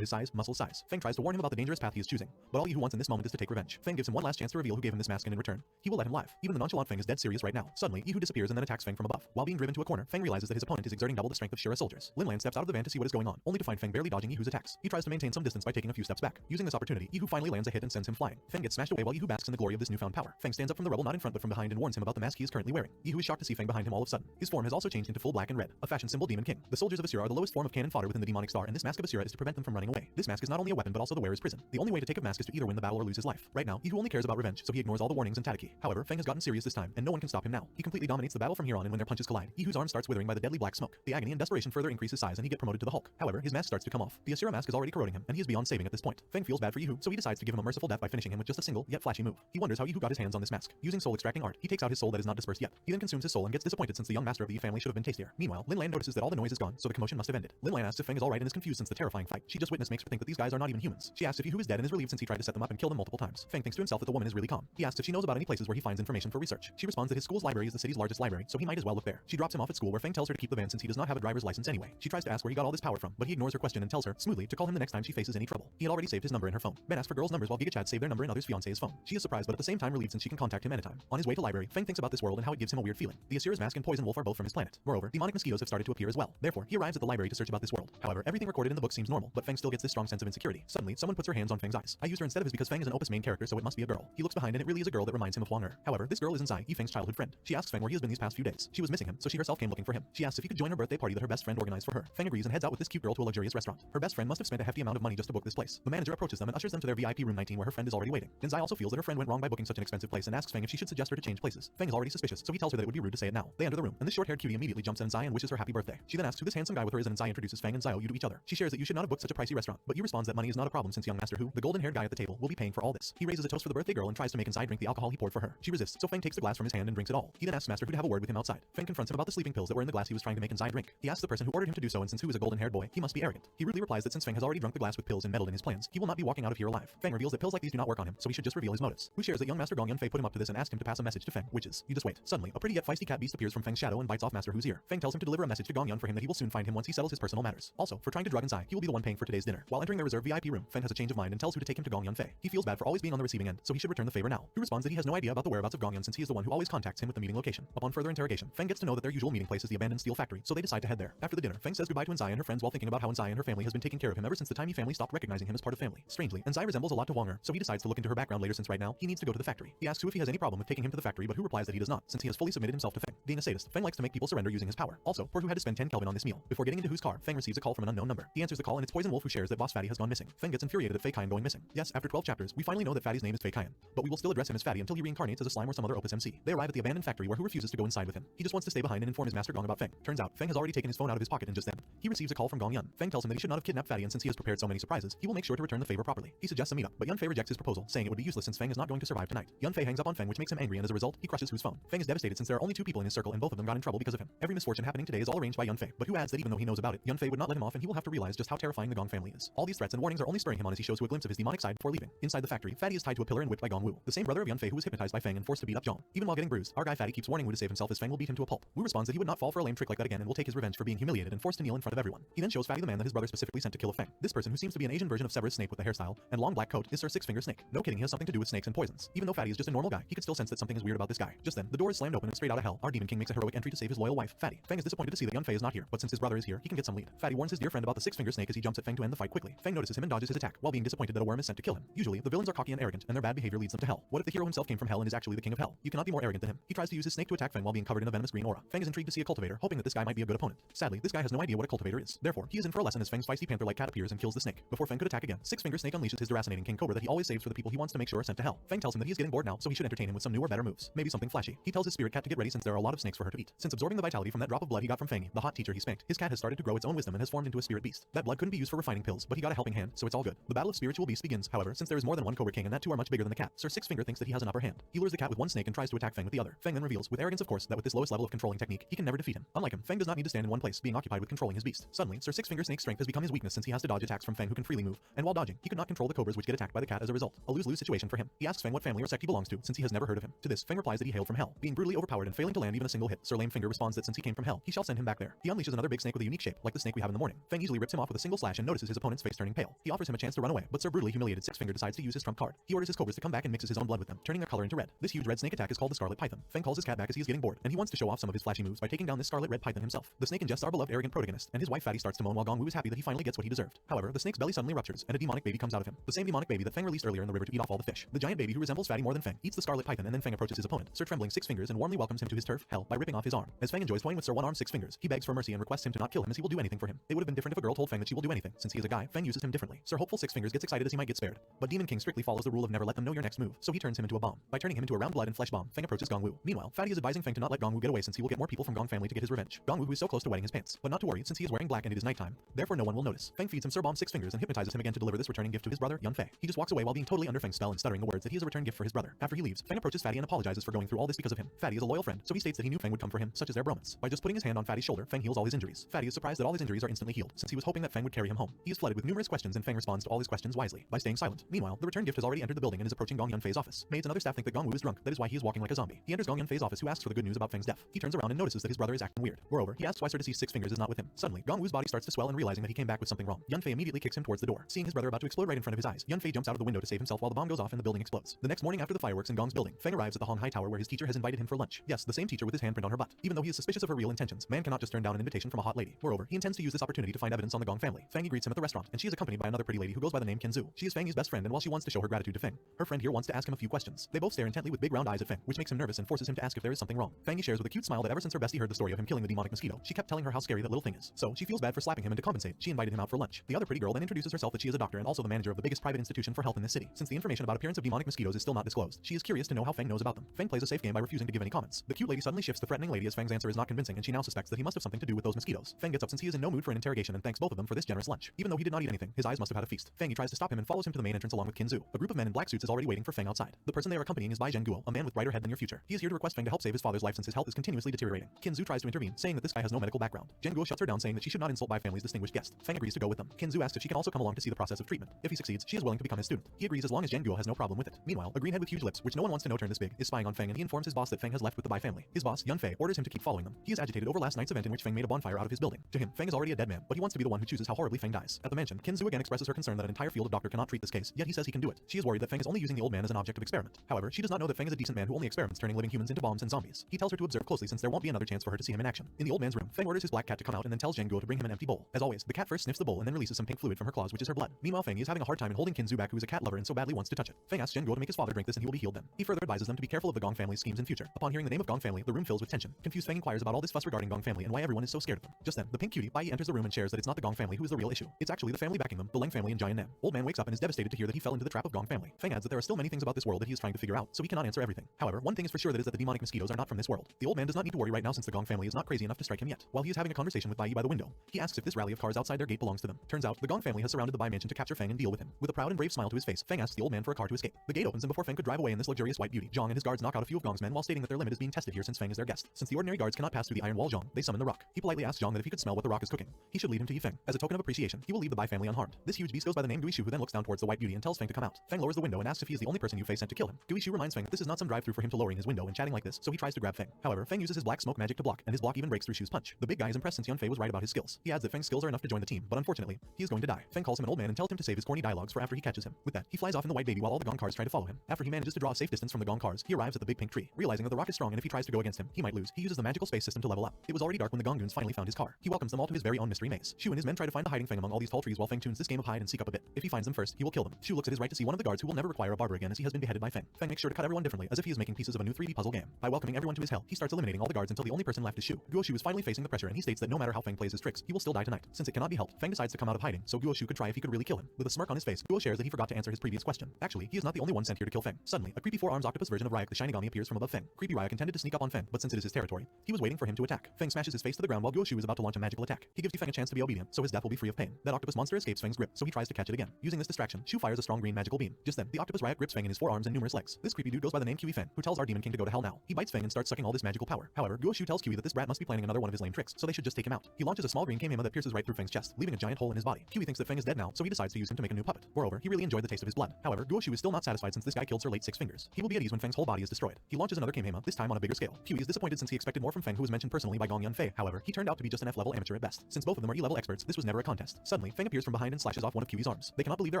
his muscle size. Feng tries to warn him about the dangerous path he is choosing, but all Yi wants in this moment is to take revenge. Feng gives him one last chance to reveal who gave him this mask, and in return, he will let him live. Even the nonchalant Feng is dead serious right now. Suddenly, Yi disappears and then attacks Feng from above. While being driven to a corner, Feng realizes that his opponent is exerting double the strength of Shira soldiers. Linlan steps out of the van to see what is going on, only to find Feng barely dodging Yihu's attacks. He tries to maintain some distance by taking a few steps back. Using this opportunity, Yihu finally lands a hit and sends him flying. Feng gets smashed away while Yihu basks in the glory of this newfound power. Feng stands up from the rubble, not in front but from behind, and warns him about the mask he is currently wearing. Yihu is shocked to see Feng behind him all of a sudden. His form has also changed into full black and red, a fashion symbol demon king. The soldiers of Asura are the lowest form of cannon fodder within the demonic star, and this mask of Asura is to prevent them from running away. This mask is not only a weapon but also the wearer's prison. The only way to take a mask is to either win the battle or lose his life. Right now, Yihu only cares about revenge, so he ignores all the warnings and Tadaki. However, Feng has gotten serious this time, and no one can stop him now. He completely dominates the battle from here on, and when their punches collide, Yihu's arm starts withering by the deadly black smoke. The agony and desperation further increase his size, and he gets promoted to the Hulk. However, his mask starts to come off. The Asura mask is already corroding him, and he is beyond saving at this point. Feng feels bad for Yihu, so he decides to give him a merciful death by finishing him with just a single, yet flashy move. He wonders how Yihu got his hands on this mask. Using soul extracting art, he takes out his soul that is not dispersed yet. He then consumes his soul and gets disappointed since the young master of the Yi family should have been tastier. Meanwhile, Linlan notices that all the noise is gone, so the commotion must have ended. Linlan asks if Feng is alright and is confused since the terrifying fight she just witnessed makes her think that these guys are not even humans. She asks if Yihu is dead and is relieved since he tried to set them up and kill them multiple times. Feng thinks to himself that the woman is really calm. He asks if she knows about any places where he finds information for research. She responds that his school's library is the city's largest library, so he might as well look there. She drops him off at school where Feng tells her to keep the van since he does not have a driver's license anyway. She tries to ask where he got all this power from, but he ignores her question and tells her, smoothly, to call him the next time she faces any trouble. He had already saved his number in her phone. Ben asks for girls' numbers while Giga Chad saved their number in others' fiance's phone. She is surprised but at the same time relieved since she can contact him anytime. On his way to library, Feng thinks about this world and how it gives him a weird feeling. The Asura's mask and poison wolf are both from his planet. Moreover, demonic mosquitoes have started to appear as well. Therefore, he arrives at the library to search about this world. However, everything recorded in the book seems normal, but Feng still gets this strong sense of insecurity. Suddenly, someone puts her hands on Feng's eyes. I use her instead of his because Feng is an Opus main character, so it must be a girl. He looks behind and it really is a girl that reminds him of Huang Er. However, this girl isn't Zai, Yi Feng's childhood friend. She asks Feng where he has been these past few days. She was missing him, so she herself came looking for him. She asks if he could join her birthday party that her best friend organized for her. Feng agrees and heads out with this cute girl to a luxurious restaurant. Her best friend must have spent a hefty amount of money just to book this place. The manager approaches them and ushers them to their VIP room 19 where her friend is already waiting. Zai also feels that her friend went wrong by booking such an expensive place and asks Feng if she should suggest her to change places. Feng is already suspicious, so he tells her that it would be rude to say it now. They enter the room, and this short-haired cutie immediately jumps in Zai and wishes her happy birthday. She then asks who this handsome guy with her is, and Zai introduces Feng and Zio Yu to each other. She shares that you should not have booked such a pricey restaurant, but Yu responds that money is not a problem since young master Hu, the golden-haired guy at the table, will be paying for all this. He raises a toast for the birthday girl and tries to make Zai drink the alcohol he poured for her. She resists, so Feng takes the glass from his hand and drinks it all. He then asks Master Hu to have a word with him outside. Feng confronts him about the sleeping pills that were in the glass he was trying to make Zai drink. He asks the person who ordered him to do so, and since Hu is a golden-haired boy, he must be arrogant. He rudely replies that since Feng has already drunk the glass with pills and meddled in his plans, he will not be walking out of here alive. Feng reveals that pills like these do not work on him, so he should just reveal his motives. Hu shares that young Master Gong Yunfei put him up to this and asked him to pass a message to Feng, which is, you just wait. Suddenly, a pretty yet feisty cat beast appears from Feng's shadow and bites off Master Hu's ear. Feng tells him to deliver a message to Gong Yun for him that he will soon find him once he settles his personal matters. Also, for trying to drug Zai, he will be the one paying for today's dinner. While entering their reserved VIP room, Feng has a change of mind and tells Hu to take him to Gong Yunfei. He feels bad for always being on the receiving end, so he should return the favor now. Hu responds that he has no idea about the whereabouts of Gong Yun since he is the one who always contacts him with the meeting location. Upon further interrogation, Feng gets to know that their usual meeting place is the abandoned steel factory, so they decide to head there. After the dinner, Feng says goodbye to Zai and her friends while thinking about how Zai and her family has been taking care of him ever since the time Yi family stopped recognizing him as part of family. Strangely, Zai resembles a lot to Huang Er, so he decides to look into her background later since right now he needs to go to the factory. He asks Hu if he has any problem with taking him to the factory, but Hu replies that he does not, since he has fully submitted himself to Feng. Being a sadist, Feng likes to make people surrender using his power. Also, poor Hu had to spend 10 Kelvin on this meal. Before getting into Hu's car, Feng receives a call from an unknown number. He answers the call and it's Poison Wolf who shares that Boss Fatty has gone missing. Feng gets infuriated at Fei Kayan going missing. Yes, after 12 chapters, we finally know that Fatty's name is Fei Kayan, but we will still address him as Fatty until he reincarnates as a slime or some other Opus MC. They arrive at the abandoned factory where Hu refuses to go inside with him. He just wants to stay behind and inform his master Gong about Feng. Turns out, Feng has already taken his phone out of his pocket and just then, he receives a call from Gong Yun. Feng tells him that he should not have kidnapped Fatty and since he has prepared so many surprises, he will make sure to return the favor properly. He suggests a meetup, but Yunfei rejects his proposal, saying it would be useless since Feng is not going to survive tonight. Yunfei hangs up on Feng which makes him angry and as a result, he crushes Hu's phone. Feng is devastated since there are only 2 people in his circle and both of them got in trouble because of him. Every misfortune happening today is all arranged by Yunfei, but Hu adds that even though he knows about it, Yunfei would not let him off and he will have to realize just how terrifying the Gong family is. All these threats and warnings are only stirring him on as he shows Hu a glimpse of his demonic side before leaving. Inside the factory, Fatty is tied to a pillar and whipped by Gong Wu, the same brother of Yunfei who was hypnotized by Feng and forced to beat up Zhong. Even while getting bruised, our guy Fatty keeps warning Wu to save himself as Feng will beat him to a pulp. Wu responds that he would not fall for a lame trick like that again and will take his revenge for being humiliated and forced to kneel in front of everyone. He then shows Fatty the man that his brother specifically sent to kill Feng. This person, who seems to be an Asian version of Severus Snape with the hairstyle and long black coat, is Sir Six Finger Snake. No kidding, he has something to do with snakes and poisons. Even though Fatty is just a normal guy, he could still sense that something is weird about this guy. Just then, the door is slammed open and straight out of hell, our demon king makes a heroic entry to save his loyal wife, Fatty. Feng is disappointed to see that Yunfei is not here, but since his brother is here, he can get some lead. Fatty warns his dear friend about the Six Finger Snake as he jumps at Feng to end the fight quickly. Feng notices him and dodges his attack, while being disappointed that a worm is sent to kill him. Usually, the villains are cocky and arrogant, and their bad behavior leads them to hell. What if the hero himself came from hell and is actually the king of hell? You cannot be more arrogant than him. He tries to use his snake to attack Feng while being covered in a venomous green aura. Feng is intrigued to see a cultivator, hoping that this guy might be a good opponent. Sadly, this guy has no idea what a cultivator is. Therefore, he is in for a lesson as Feng's feisty panther-like cat appears and kills the snake. Before Feng could attack again, Six Finger Snake unleashes his deracinating king cobra that he always saves for the people he wants to make sure are sent to hell. Feng tells him that he is getting bored now, so he should entertain him with some new or better moves. Maybe something flashy. He tells his spirit cat to get ready since there are a lot of snakes for her to eat. Since absorbing the vitality from that drop of blood he got from Feng, the hot teacher he spanked, his cat has started to grow its own wisdom and has formed into a spirit beast. That blood couldn't be used for refining pills, but he got a helping hand, so it's all good. The battle of spiritual beasts begins, however, since there is more than one Cobra King and that 2 are much bigger than the cat. Sir Six Finger thinks that he has an upper hand. He lures the cat with one snake and tries to attack Feng with the other. Feng then reveals, with arrogance of course, that with this lowest level of controlling technique, he can never defeat him. Unlike him, Feng does not need to stand in one place, being occupied with controlling his beast. Suddenly, Sir Six Finger Snake's strength has become his weakness since he has to dodge attacks from Feng who can freely move, and while dodging, he could not control the cobras which get attacked by the cat as a result. A lose-lose situation for him. He asks Feng what family or sect he belongs to, since he has never heard of him. To this, Feng replies that he hailed from hell. Being brutally overpowered and failing to land even a single hit, Sir Lame Finger responds that since he came from hell, he shall send him back there. He unleashes another big snake with a unique shape, like the snake we have in the morning. Feng easily rips him off with a single slash and notices his opponent's face turning pale. He offers him a chance to run away, but Sir Brutally Humiliated Six Finger decides to use his trump card. He orders his cobras to come back and mixes his own blood with them, turning their color into red. This huge red snake attack is called the Scarlet Python. Feng calls his cat back as he is getting bored, and he wants to show off some of his flashy moves by taking down this Scarlet Red Python himself. The snake ingests our beloved arrogant protagonist, and his wife Fatty starts to moan while Gongwu is happy that he finally gets what he deserved. However, the snake's belly suddenly ruptures, and a demonic baby comes out of him. The same demonic baby that Feng released earlier in the river to eat off all the fish. The giant baby, who resembles Fatty more than Feng, eats the Scarlet Python, and then Feng approaches his opponent, Sir Trembling Six Fingers, and warmly welcomes him to his turf, hell, by ripping off his arm. As Feng enjoys toying with Sir One-Armed Six Fingers, he begs for mercy and requests him to not kill him as he will do anything for him. It would have been different if a girl told Feng that she will do anything. Since he is a guy, Feng uses him differently. Sir Hopeful Six Fingers gets excited as he might get spared, but Demon King strictly follows the rule of never let them know your next move, so he turns him into a bomb. By turning him into a round blood and flesh bomb, Feng approaches Gongwu. Meanwhile, Fatty is advising Feng to not let Gongwu get away since he will get more people from Gong family to get his revenge. Gongwu, who is so close to wetting his pants, but not to worry since he is wearing black and it is nighttime, therefore no one will notice. Feng feeds him Sir Bomb Six Fingers and hypnotizes him again to deliver this returning gift to his brother, Yunfei. He just walks away while being totally under Feng's spell and stuttering the words that he is a return gift for his brother. After he leaves, Feng approaches Fatty and apologizes for going through all this because of him. Fatty is a loyal friend, so he states that he knew Feng would come for him, such as their bromance. By just putting his hand on Fatty's shoulder, Feng heals all his injuries. Fatty is surprised that all his injuries are instantly healed, since he was hoping that Feng would carry him home. He is flooded with numerous questions and Feng responds to all his questions wisely, by staying silent. Meanwhile, the return gift has already entered the building and is approaching Gong Yunfei's office. Maids and other staff think that Gongwu is drunk, that is why he is walking like a zombie. He enters Gong Yunfei's office, who asks for the good news about Feng's death. He turns around and notices that his brother is acting weird. Moreover, he asks why Sir Deceased Six Fingers is not with him. Suddenly, Gongwu's body starts to swell and realizing that he came back with something wrong. Yunfei immediately kicks him towards the door. Seeing his brother about to explode right in front of his eyes, Yunfei jumps out of the window to save himself while the bomb goes off and the building explodes. The next morning after the fireworks in Gong's building, Feng arrives at the Hong Hai Tower where his teacher has invited him for lunch. Yes, the same teacher with his handprint on her butt. Even though he is suspicious of her real intentions, man cannot just turn down an invitation from a hot lady. Moreover, he intends to use this opportunity to find evidence on the Gong family. Feng greets him at the restaurant, and she is accompanied by another pretty lady who goes by the name Kenzu. She is Feng's best friend, and while she wants to show her gratitude to Feng, her friend here wants to ask him a few questions. They both stare intently with big round eyes at Feng, which makes him nervous and forces him to ask if there is something wrong. Feng shares with a cute smile that ever since her bestie heard the story of him killing the demonic mosquito, she kept telling her how scary that little thing is. So she feels bad for slapping him, and to compensate, she invited him out for lunch. The other pretty girl then introduces herself that she is a doctor and also the manager of the biggest private institution for health in this city. Since the information about appearance of demonic mosquitoes is still not disclosed, she is curious to know how Feng knows about them. Feng plays a safe game by refusing to give any comments. The cute lady suddenly shifts the threatening lady as Feng's answer is not convincing, and she now suspects that he must have something to do with those mosquitoes. Feng gets up since he is in no mood for an interrogation and thanks both of them for this generous lunch. Even though he did not eat anything, his eyes must have had a feast. Feng tries to stop him and follows him to the main entrance along with Kinzu. A group of men in black suits is already waiting for Feng outside. The person they are accompanying is Bai Zhenguo, a man with brighter head than your future. He is here to request Feng to help save his father's life since his health is continuously deteriorating. Kinzu tries to intervene, saying that this guy has no medical background. Zhenguo shuts her down, saying that she should not insult Bai family's distinguished guest. Feng agrees to go with them. Kinzu asks if she can also come along to see the process of treatment. If he succeeds, she is willing to become his student. He agrees as long as Zhenguo has no problem with it. Meanwhile, a greenhead with huge lips, which no one wants to know turn this big, is spying on Feng, and he informs his boss that Feng has left with the Bai family. His boss, Yunfei, orders him to keep following them. He is agitated over last night's event in which Feng made a bonfire out of his building. To him, Feng is already a dead man, but he wants to be the one who chooses how horribly Feng dies. At the mansion, Kinzu again expresses her concern that an entire field of doctor cannot treat this case, yet he says he can do it. She is worried that Feng is only using the old man as an object of experiment. However, she does not know that Feng is a decent man who only experiments turning living humans into bombs and zombies. He tells her to observe closely since there won't be another chance for her to see him in action. In the old man's room, Feng orders his black cat to come out and then tells Zhenguo to bring him an empty bowl. As always, the cat first sniffs the bowl and then releases some pink fluid from her claws, which is her blood. Meanwhile, Feng is having a hard time in holding Kinzu back, who is a cat lover and so badly wants to touch it. Feng asks Zhenguo to make his father drink this and he will be healed then. He further advises them to be careful of the Gong family's schemes in future. Upon hearing the name of Gong family, the room fills with tension. Confused Feng inquires about all this fuss regarding Gong family and why everyone is so scared of them. Just then, the pink cutie, Bai, enters the room and shares that it's not the Gong family who is the real issue. It's actually the family backing them, the Leng family and Giant Nam. Old man wakes up and is devastated to hear that he fell into the trap of Gong family. Feng adds that there are still many things about this world that he is trying to figure out, so he cannot answer everything. However, one thing is for sure, that is that the demonic mosquitoes are not from this world. The old man does not need to worry right now since the Gong family is not crazy enough to strike him yet. While he is having a conversation with Bai by the window, he asks if this rally of cars outside their gate belongs to them. Turns out, the Gong family has surrounded the Bai mansion to capture Feng and deal with him. With a proud and brave smile to his face, Feng asks the old man for a car to escape. The gate opens and before Feng could drive away in this luxurious white beauty, Zhang and his guards knock out a few of Gong's men while stating that their limit is being tested here since Feng is their guest. Since the ordinary guards cannot pass through the iron wall Zhang, they summon the rock. He politely asks Zhang that if he could smell what the rock is cooking, he should lead him to Yifeng. As a token of appreciation, he will leave the Bai family unharmed. This huge beast goes by the name Guishu, who then looks down towards the white beauty and tells Feng to come out. Feng lowers the window and asks if he is the only person Yufei sent to kill him. Guishu reminds Feng that this is not some drive-through for him to lowering his window and chatting like this, so he tries to grab Feng. However, Feng uses his black smoke magic to block, and his block even breaks through Shu's punch. The big guy is impressed since Yunfei was right about his skills. He adds that Feng's skills are enough to join the team, but unfortunately, he is going to die. Feng calls him an old man and tells him to save his corny dialogues for after he catches him. With that, he flies off in the white baby while all the Gong cars try to follow him. After he manages to draw a safe distance from the Gong cars, he arrives at the big pink tree. Realizing that the rock is strong and if he tries to go against him, he might lose, he uses the magical space system to level up. It was already dark when the Gong goons finally found his car. He welcomes them all to his very own mystery maze. Shu and his men try to find the hiding Feng among all these tall trees while Feng tunes this game of hide and seek up a bit. If he finds them first, he will kill them. Shu looks at his right to see one of the guards who will never require a barber again as he has been beheaded by Feng. Feng makes sure to cut everyone differently as if he is making pieces of a new 3D puzzle game. By welcoming everyone to his hell, he starts eliminating all the guards until the only person left is Shu. Guo Shu is finally facing the pressure and he states that no matter how Feng plays his tricks, he will still die tonight. Since it cannot be helped, Feng decides to come out of hiding, so Guo Shu could try if he could really kill him. With a smirk on his face, Guo shares that he forgot to answer his previous question. Actually, he is not the only one sent here to kill Feng. Suddenly, a creepy four-arms octopus version of Ryak the Shinigami appears from above Feng. Creepy Ryak intended to sneak up on Feng, but since it is his territory, he was waiting for him to attack. Feng smashes his face to the ground while Guo Shu is about to launch a magical attack. He gives Feng a chance to be obedient, so his death will be free of pain. That octopus monster escapes Feng's grip, so he tries to catch it again. Using this distraction, Shu fires a strong green magical beam. Just then, the octopus Ryak grips Feng in his forearms and numerous legs. This creepy dude goes by the name Kiwi Feng, who tells our Demon King to go to hell now. He bites Feng and starts sucking all this magical power. However, Guo Shu tells Kiwi that this brat must be planning another one of his lame tricks, so they should just take him out. He launches a small green Kamehameha that pierces right through Feng's chest, leaving a giant hole in his body. Kiwi thinks that Feng is dead now, so he decides to use him to make a new puppet. Moreover, he really enjoyed the taste of his blood. However, Guo Shu is still not satisfied since this guy killed Sir Late Six Fingers. He will be at ease when Feng's whole body is destroyed. He launches another Kamehameha, this time on a bigger scale. Kiwi is disappointed since he expected more from Feng, who was mentioned personally by Gong Yunfei. However, he turned out to be just an F-level amateur. amateur at best. Since both of them are E-level experts, this was never a contest. Suddenly, Feng appears from behind and slashes off one of Kiwi's arms. They cannot believe their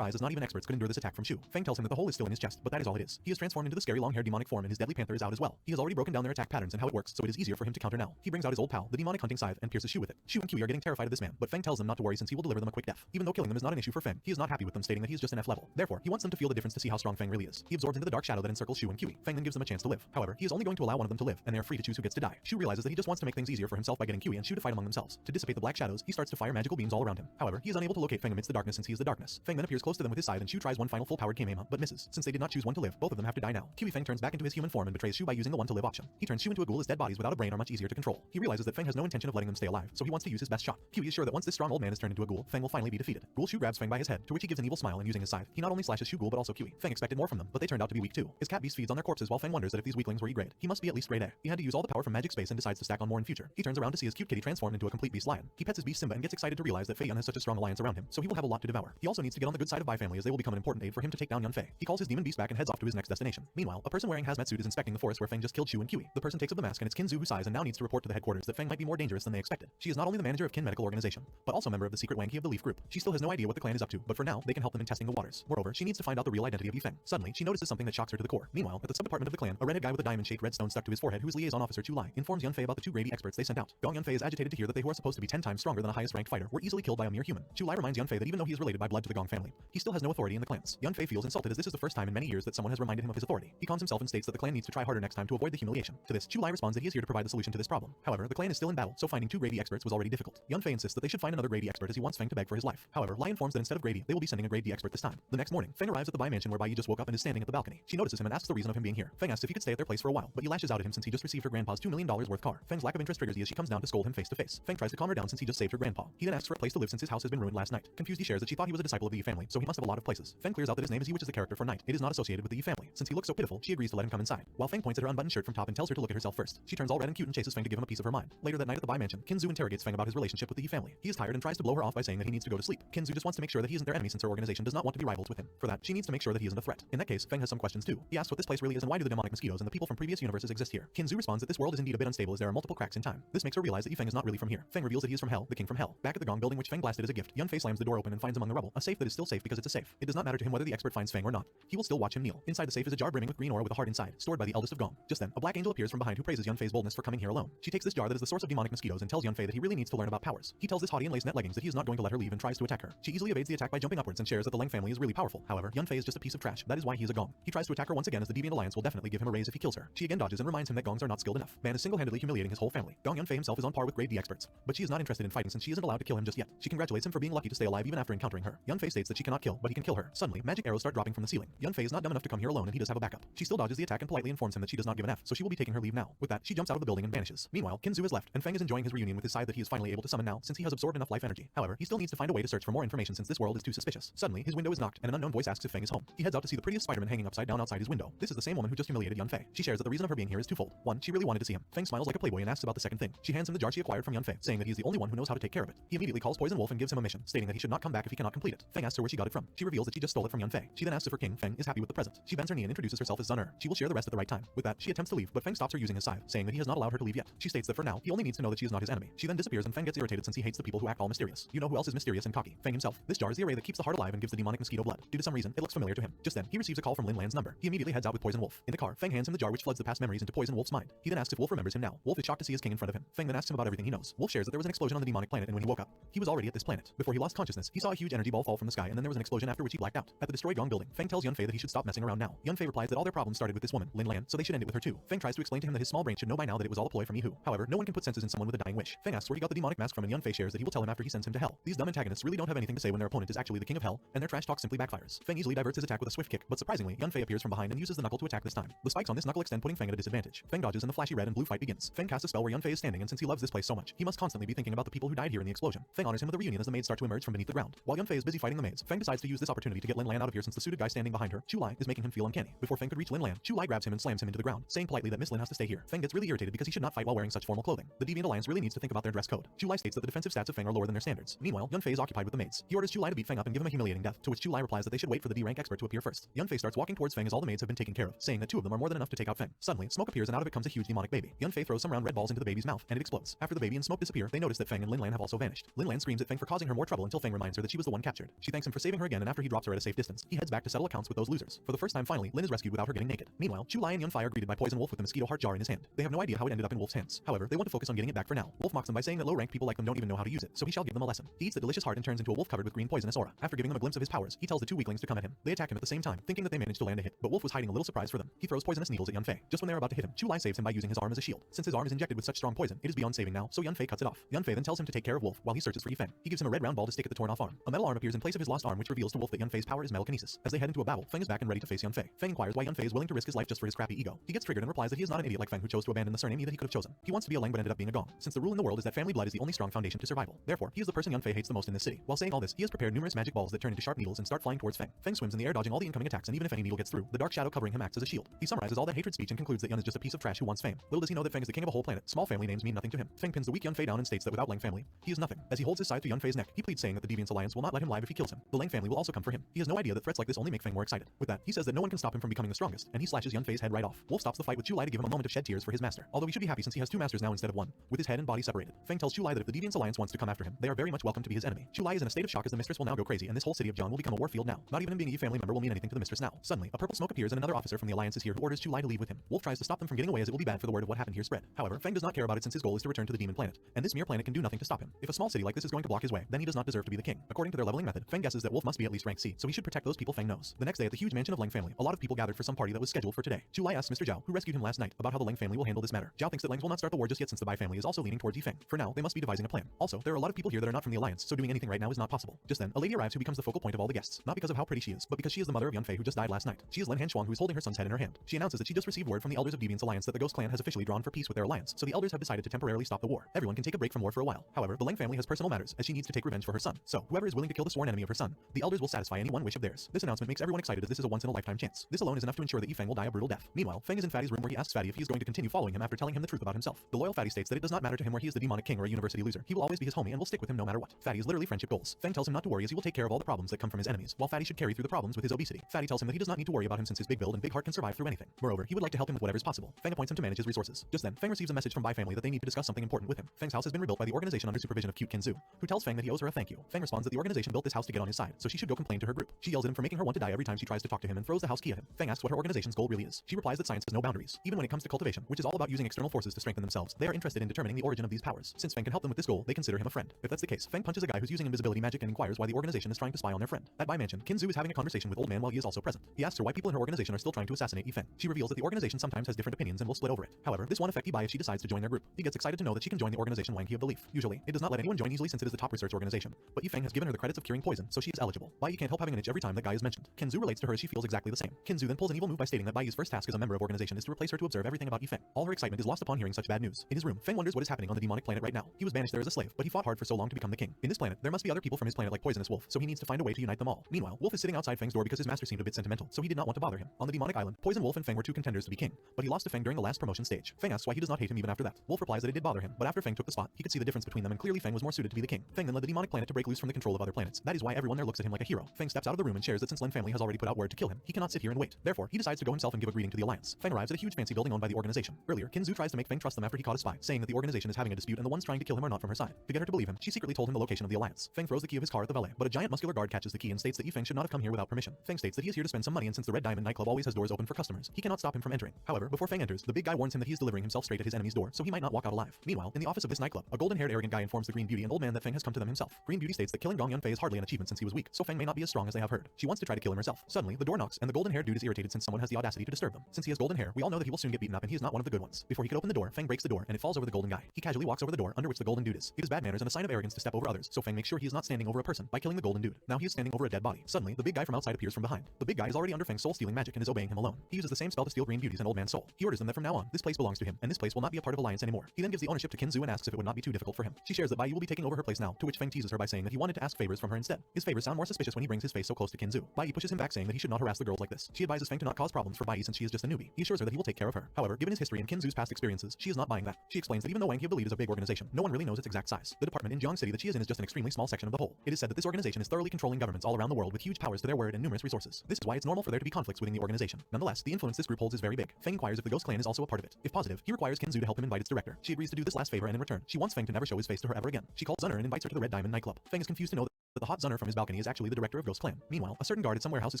eyes, as not even experts could endure this attack from Shu. Feng tells him that the hole is still in his chest, but that is all it is. He is transformed into the scary long-haired demonic form, and his deadly panther is out as well. He has already broken down their attack patterns and how it works, so it is easier for him to counter now. He brings out his old pal, the demonic hunting scythe, and pierces Shu with it. Shu and Kiwi are getting terrified of this man, but Feng tells them not to worry since he will deliver them a quick death. Even though killing them is not an issue for Feng, he is not happy with them, stating that he is just an F level. Therefore, he wants them to feel the difference to see how strong Feng really is. He absorbs into the dark shadow that encircles Shu and Kiwi. Feng then gives them a chance to live. However, he is only going to allow one of them to live, and they are free to choose who gets to die. Shu realizes that he just wants to make things easier for himself by getting Kiwi and Shu to fight among themselves. To dissipate the black shadows, he starts to fire magical beams all around him. However, he is unable to locate Feng amidst the darkness since he is the darkness. Feng then appears close to them with his scythe, and Shu tries one final full-powered Kamehameha, but misses. Since they did not choose one to live, both of them have to die now. Kiwi Feng turns back into his human form and betrays Shu by using the one to live option. He turns Shu into a ghoul as dead bodies without a brain are much easier to control. He realizes that Feng has no intention of letting them stay alive, so he wants to use his best shot. Kiwi is sure that once this strong old man is turned into a ghoul, Feng will finally be defeated. Ghoul Shu grabs Feng by his head, to which he gives an evil smile, and using his scythe, he not only slashes Shu Ghoul but also Kiwi. Feng expected more from them, but they turned out to be weak too. His cat beast feeds on their corpses while Feng wonders that if these weaklings were E-grade, he must be at least grade A. He had to use all the power from magic space and decides to stack on more in future. He turns around to see his cute kitty transformed into a complete beast lion. He pets his beast Simba and gets excited to realize that Fei Yun has such a strong alliance around him, so he will have a lot to devour. He also needs to get on the good side of Bai family as they will become an important aid for him to take down Yun Fei. He calls his demon beast back and heads off to his next destination. Meanwhile, a person wearing hazmat suit is inspecting the forest where Feng just killed Shu and Kiwi. The person takes up the mask and it's Kinzu who sighs and now needs to report to the headquarters that Feng might be more dangerous than they expected. She is not only the manager of Kin Medical Organization, but also member of the secret Wanky of the Leaf Group. She still has no idea what the clan is up to, but for now, they can help them in testing the waters. Moreover, she needs to find out the real identity of Yi Feng. Suddenly, she notices something that shocks her to the core. Meanwhile, at the sub-department of the clan, a redhead guy with a diamond-shaped red stone stuck to his forehead, whose liaison officer Chu Lai, informs Yun Fei about the 2 grady experts they sent out. Gong Yun Fei is agitated to hear that they who are supposed to be 10 times stronger than the highest ranked fighter were easily killed by a mere human. Chu Lai reminds Yun Fei that even though he is related by blood to the Gong family, he still has no authority in the clans. Yun Fei feels insulted as this is the first time in many years that someone has reminded him of his authority. He calms himself and states that the clan needs to try harder next time to avoid the humiliation. To this, Chu Lai responds that he is here to provide the solution to this problem. However, the clan is still in battle, so finding 2 grady experts was already difficult. Yun Fei insists that they should find another grady expert as he wants Feng to beg for his life. However, Lai informs that instead of grady, they will be sending a grade D expert this time. The next morning, Feng arrives at the Bai mansion where Bai Yi just woke up and is standing at the balcony. She notices him and asks the reason of him being here. Feng asks if he could stay at their place for a while, but he lashes out at him since he just received her grandpa's $2 million worth car. Feng's lack of interest triggers Yi as she comes down to scold him face to face. Feng tries to calm her down since he just saved her grandpa. He then asks for a place to live since his house has been ruined last night. Confused, he shares that she thought he was a disciple of the Yi family, so he must have a lot of places. Feng clears out that his name is Yi, which is the character for Knight. It is not associated with the Yi family. Since he looks so pitiful, she agrees to let him come inside. While Feng points at her unbuttoned shirt from top and tells her to look at herself first. She turns all red and cute and chases Feng to give him a piece of her mind. Later that night at the Bai mansion, Kinzu interrogates Feng about his relationship with the Yi family. He is tired and tries to blow her off by saying that he needs to go to sleep. Kinzu just wants to make sure that he isn't their enemy since her organization does not want to be rivals with him. For that, she needs to make sure that he isn't a threat. In that case, Feng has some questions too. He asks what this place really is and why do the demonic mosquitoes and the people from previous universes exist here. Kinzu responds that this world is indeed a bit unstable as there are multiple cracks in time. This makes her realize that Yi Feng is not really from here. Feng reveals that he is from hell, the king from hell. Back at the Gong building which Feng blasted as a gift, Yun Fei slams the door open and finds among the rubble a safe that is still safe because it's a safe. It does not matter to him whether the expert finds Feng or not. He will still watch him kneel. Inside the safe is a jar brimming with green ore with a heart inside, stored by the eldest of Gong. Just then, a black angel appears from behind who praises Yun Fei's boldness for coming here alone. She takes this jar that is the source of demonic mosquitoes and tells Yun Fei that he really needs to learn about powers. He tells this haughty in lace net leggings that he is not going to let her leave and tries to attack her. She easily evades the attack by jumping upwards and shares that the Leng family is really powerful. However, Yun Fei is just a piece of trash. That is why he is a Gong. He tries to attack her once again as the Deviant Alliance will definitely give him a raise if he kills her. She again dodges and reminds him that Gongs are not skilled enough. Man is single-handedly humiliating his whole family. Gong Yun Fei himself is on par with grade D experts, but she is not interested in fighting since she isn't allowed to kill him just yet. She congratulates him for being lucky to stay alive even after encountering her. Yun Fei states that she cannot kill, but he can kill her. Suddenly, magic arrows start dropping from the ceiling. Yun Fei is not dumb enough to come here alone and he does have a backup. She still dodges the attack and politely informs him that she does not give an F, so she will be taking her leave now. With that, she jumps out of the building and vanishes. Meanwhile, Kinzu has left, and Feng is enjoying his reunion with his scythe that he is finally able to summon now since he has absorbed enough life energy. However, he still needs to find a way to search for more information since this world is too suspicious. Suddenly, his window is knocked and an unknown voice asks if Feng is home. He heads out to see the prettiest Spider-Man hanging upside down outside his window. This is the same woman who just humiliated Yun Fei. She shares that the reason of her being here is twofold. One, she really wanted to see him. Feng smiles like a playboy and asks about the second thing. She hands him the jar she acquired from Yun Fei, saying that he is the only one who knows how to take care of it. He immediately calls Poison Wolf and gives him a mission, stating that he should not come back if he cannot complete it. Feng asks her where she got it from. She reveals that she just stole it from Yun Fei. She then asks if her king, Feng, is happy with the present. She bends her knee and introduces herself as Zun Er. She will share the rest at the right time. With that, she attempts to leave, but Feng stops her using his scythe, saying that he has not allowed her to leave yet. She states that for now, he only needs to know that she is not his enemy. She then disappears and Feng gets irritated since he hates the people who act all mysterious. You know who else is mysterious and cocky? Feng himself. This jar is the array that keeps the heart alive and gives the demonic mosquito blood. Due to some reason, it looks familiar to him. Just then, he receives a call from Lin Lan's number. He immediately heads out with Poison Wolf. In the car, Feng hands him the jar which floods the past memories into Poison Wolf's mind. He then asks if Wolf remembers him now. Wolf is shocked to see his king in front of him. Feng then asks him about everything he knows. Wolf shares that there was an explosion on the demonic planet and when he woke up, he was already at this planet. Before he lost consciousness, he saw a huge energy ball fall from the sky and then there was an explosion after which he blacked out. At the destroyed Gong building, Feng tells Yun Fei that he should stop messing around now. Yun Fei replies that all their problems started with this woman, Lin Lan, so they should end it with her too. Feng tries to explain to him that his small brain should know by now that it was all a ploy from Yihu. However, no one can put senses in someone with a dying wish. Feng asks where he got the demonic mask from and Yun Fei shares that he will tell him after he sends him to hell. These dumb antagonists really don't have anything to say when their opponent is actually the king of hell, and their trash talk simply backfires. Feng easily diverts his attack with a swift kick, but surprisingly, Yun Fei appears from behind and uses the knuckle to attack this time. The spikes on this knuckle extend, putting Feng at a disadvantage. Feng dodges and the flashy red and blue fight begins. Feng casts a spell where Yun Fei is standing, and since he loves this place so much, he must constantly be thinking about the people who died here in the explosion. Feng honors him with a reunion as the maids start to emerge from beneath the ground. While Yun Fei is busy fighting the maids, Feng decides to use this opportunity to get Lin Lan out of here since the suited guy standing behind her, Chu Lai, is making him feel uncanny. Before Feng could reach Lin Lan, Chu Lai grabs him and slams him into the ground, saying politely that Miss Lin has to stay here. Feng gets really irritated because he should not fight while wearing such formal clothing. The Deviant Alliance really needs to think about their dress code. Chu Lai states that the defensive stats of Feng are lower than their standards. Meanwhile, Yun Fei is occupied with the maids. He orders Chu Lai to beat Feng up and give him a humiliating death, to which Chu Lai replies that they should wait for the D-rank expert to appear first. Yun Fei starts walking towards Feng as all the maids have been taken care of, saying that 2 of them are more than enough to take out Feng. Suddenly, smoke appears and out of it comes a huge demonic baby. Yun Fei throws some round red balls into the baby's mouth, and it explodes. After the baby and smoke disappear, they notice that Feng and Linlan have also vanished. Linlan screams at Feng for causing her more trouble until Feng reminds her that she was the one captured. She thanks him for saving her again, and after he drops her at a safe distance, he heads back to settle accounts with those losers. For the first time finally, Lin is rescued without her getting naked. Meanwhile, Chu Lai and Yunfei are greeted by Poison Wolf with the mosquito heart jar in his hand. They have no idea how it ended up in Wolf's hands. However, they want to focus on getting it back for now. Wolf mocks them by saying that low-ranked people like them don't even know how to use it, so he shall give them a lesson. He eats the delicious heart and turns into a wolf covered with green poisonous aura. After giving them a glimpse of his powers, he tells the two weaklings to come at him. They attack him at the same time, thinking that they managed to land a hit, but Wolf was hiding a little surprise for them. He throws poisonous needles at Yunfei. Just when they're about to hit him, Chu Lai saves him by using his arm as a shield. Since his arm is injected with such strong poison, it is beyond saving now, so Yunfei cuts it off. Yunfei then tells him to take care of Wolf while he searches for Yifeng. He gives him a red round ball to stick at the torn off arm. A metal arm appears in place of his lost arm, which reveals to Wolf that Yunfei's power is telekinesis. As they head into a battle, Feng is back and ready to face Yunfei. Feng inquires why Yunfei is willing to risk his life just for his crappy ego. He gets triggered and replies that he is not an idiot like Feng who chose to abandon the surname that he could have chosen. He wants to be a Lang but ended up being a Gong, since the rule in the world is that family blood is the only strong foundation to survival. Therefore, he is the person Yunfei hates the most in this city. While saying all this, he has prepared numerous magic balls that turn into sharp needles and start flying towards Feng. Feng swims in the air dodging all the incoming attacks, and even if any needle gets through, the dark shadow covering him acts as a shield. He summarizes all that hatred speech and concludes that Yun is just a piece of trash who wants fame. Little does he know that Feng is the king of a whole planet. Small family names mean nothing to him. Feng pins the weak Yunfei down and states that without Lang family, he is nothing. As he holds his scythe to Yunfei's neck, he pleads saying that the Deviants Alliance will not let him live if he kills him. The Lang family will also come for him. He has no idea that threats like this only make Feng more excited. With that, he says that no one can stop him from becoming the strongest, and he slashes Yunfei's head right off. Wolf stops the fight with Chu Lai to give him a moment of shed tears for his master. Although he should be happy since he has two masters now instead of one, with his head and body separated. Feng tells Chu Lai that if the Deviants Alliance wants to come after him, they are very much welcome to be his enemy. Chu Lai is in a state of shock as the mistress will now go crazy, and this whole city of Jiang will become a war field now. Not even him being a Yi family member will mean anything to the mistress now. Suddenly, a purple smoke appears and another officer from the Alliance is here who orders Chu Lai to leave with him. Wolf tries to stop them from getting away as it will be bad for the word of what happened here spread. However, Feng does not care about it since his goal is to return to the demon planet, and this mere planet can do nothing to stop him. If a small city like this is going to block his way, then he does not deserve to be the king. According to their leveling method, Feng guesses that Wolf must be at least rank C, so he should protect those people Feng knows. The next day at the huge mansion of Lang family, a lot of people gathered for some party that was scheduled for today. Chu Lai asks Mr. Zhao, who rescued him last night, about how the Lang family will handle this matter. Zhao thinks that Langs will not start the war just yet since the Bai family is also leaning towards Yifeng. For now, they must be devising a plan. Also, there are a lot of people here that are not from the Alliance, so doing anything right now is not possible. Just then, a lady arrives who becomes the focal point of all the guests, not because of how pretty she is, but because she is the mother of Yunfei who just died last night. She is Lin Hanshuang who is holding her son's head in her hand. She announces that she just received word from the elders of Deviant's Alliance that the Ghost Clan has officially drawn for peace with their alliance, so the elders have decided to temporarily stop the war. Everyone can take a break from war for a while. However, the Lang family has personal matters as she needs to take revenge for her son. So, whoever is willing to kill the sworn enemy of her son, the elders will satisfy any one wish of theirs. This announcement makes everyone excited as this is a once-in-a-lifetime chance. This alone is enough to ensure that Yifeng will die a brutal death. Meanwhile, Feng is in Fatty's room where he asks Fatty if he is going to continue following him after telling him the truth about himself. The loyal Fatty states that it does not matter to him where he is the demonic king or a university loser. He will always be his homie and will stick with him no matter what. Fatty is literally friendship goals. Feng tells him not to worry as he will take care of all the problems that come from his enemies, while Fatty should carry through the problems with his obesity. Fatty tells him that he does not need to worry about him since his big build and big heart can survive through anything. Moreover, he would like to help him with whatever is possible. Feng appoints him to manage his resources. Just then, Feng receives a message from Bai family that they need to discuss something important with him. Feng's house has been rebuilt by the organization under supervision of cute Kinzu, who tells Feng that he owes her a thank you. Feng responds that the organization built this house to get on his side, so she should go complain to her group. She yells at him for making her want to die every time she tries to talk to him and throws the house key at him. Feng asks what her organization's goal really is. She replies that science has no boundaries. Even when it comes to cultivation, which is all about using external forces to strengthen themselves, they are interested in determining the origin of these powers. Since Feng can help them with this goal, they consider him a friend. If that's the case, Feng punches a guy who's using invisibility magic and inquires why the organization is trying to spy on their friend. At Bai Mansion, Kinzu is having a conversation with Old Man while he is also present. He asks her why people in her organization are still trying to assassinate Yifeng. She reveals that the organization sometimes has different opinions and will split over it. However, this won't affect Bai if she decides to join their group. He gets excited to know that she can join the organization Wang He of Belief. Usually, it does not let anyone join easily since it is the top research organization, but Yifeng has given her the credits of curing poison, so she is eligible. Bai can't help having an itch every time that guy is mentioned. Kinzu relates to her as she feels exactly the same. Kinzu then pulls an evil move by stating that Bai's first task as a member of organization is to replace her to observe everything about Yifeng. All her excitement is lost upon hearing such bad news. In his room, Feng wonders what is happening on the demonic planet right now. He was banished there as a slave, but he fought hard for so long to become the king. In this planet, there must be other people from his planet like Poisonous Wolf, so he needs to find a way to unite them all. Meanwhile, Wolf is sitting outside Feng's door because his master seemed a bit sentimental, so he did not want to bother him. On the demonic island, Poison Wolf and Feng were two contenders to be king, but he lost to Feng during the last promotion stage. Feng asks why he does not hate him even after that. Wolf replies that it did bother him, but after Feng took the spot, he could see the difference between them and clearly Feng was more suited to be the king. Feng then led the demonic planet to break loose from the control of other planets. That is why everyone there looks at him like a hero. Feng steps out of the room and shares that since Lin family has already put out word to kill him, he cannot sit here and wait. Therefore, he decides to go himself and give a greeting to the alliance. Feng arrives at a huge fancy building owned by the organization. Earlier, Kinzu tries to make Feng trust them after he caught a spy, saying that the organization is having a dispute and the ones trying to kill him are not from her side. To get her to believe him, she secretly told him the location of the alliance. Feng throws the key of his car at the valet, but a giant muscular guard catches the key and states that Yifeng should not have come here without permission. Feng states that he is here to spend some money and since the Red Diamond nightclub always has doors open for customers, he cannot stop him from entering. However, before Feng enters, the big guy warns him that he is delivering himself straight at his enemy's door, so he might not walk out alive. Meanwhile, in the office of this nightclub, a golden-haired arrogant guy informs the Green Beauty and Old Man that Feng has come to them himself. Green Beauty states that killing Gong Yunfei is hardly an achievement since he was weak, so Feng may not be as strong as they have heard. She wants to try to kill him herself. Suddenly, the door knocks, and the golden-haired dude is irritated since someone has the audacity to disturb them. Since he has golden hair, we all know that he will soon get beaten up and he is not one of the good ones. Before he could open the door, Feng breaks the door and it falls over the golden guy. He casually walks over the door under which the golden dude is. It is bad manners and a sign of arrogance to step over others, so Feng makes sure he is not standing over a person by killing the golden dude. Now he is standing over a dead body. Suddenly, the big guy from outside appears from behind. The big guy is already under Feng's soul-stealing magic and is obeying him alone. He uses the same spell to steal Green Beauty's and Old Man's soul. He orders them that from now on, this place belongs to him, and this place will not be a part of Alliance anymore. He then gives the ownership to Kinzu and asks if it would not be too difficult for him. She shares that Bai Yi will be taking over her place now, to which Feng teases her by saying that he wanted to ask favors from her instead. His favors sound more suspicious when he brings his face so close to Kinzu. Bai Yi pushes him back saying that he should not harass the girls like this. She advises Feng to not cause problems for Bai Yi since she is just a newbie. He assures her that he will take care of her. However, given his history and Kinzu's past experiences, she is not buying that. She explains that even though Wang He of Believe is a big organization, no one really knows its exact size. The department in Jiang City that she is in is just an extremely small section of the whole. It is said that this organization is thoroughly controlling governments all around the world with huge powers to their word and numerous resources. This is why it's normal for there to be conflicts within the organization. Nonetheless, the influence this group holds is very big. Feng inquires if the Ghost Clan is also a part of it. If positive, he requires Kinzu to help him invite its director. She agrees to do this last favor and in return, she wants wants Feng to never show his face to her ever again. She calls Zunner and invites her to the Red Diamond nightclub. Feng is confused to know that the hot Zunner from his balcony is actually the director of Ghost Clan. Meanwhile, a certain guard at some warehouse is